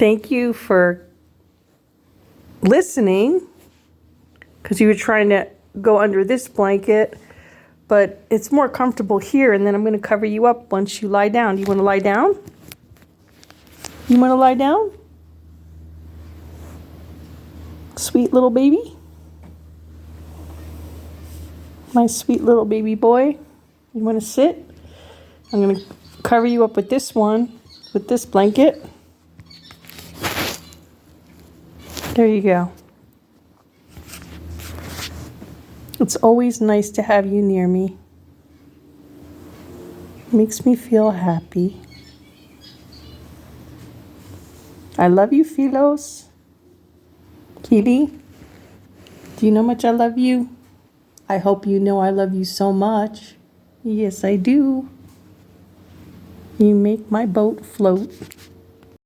Thank you for listening, because you were trying to go under this blanket, but it's more comfortable here, and then I'm going to cover you up once you lie down. Do you want to lie down? You want to lie down? Sweet little baby? My sweet little baby boy. You want to sit? I'm going to cover you up with this one, with this blanket. There you go. It's always nice to have you near me. Makes me feel happy. I love you, Philos. Kitty, do you know how much I love you? I hope you know I love you so much. Yes, I do. You make my boat float.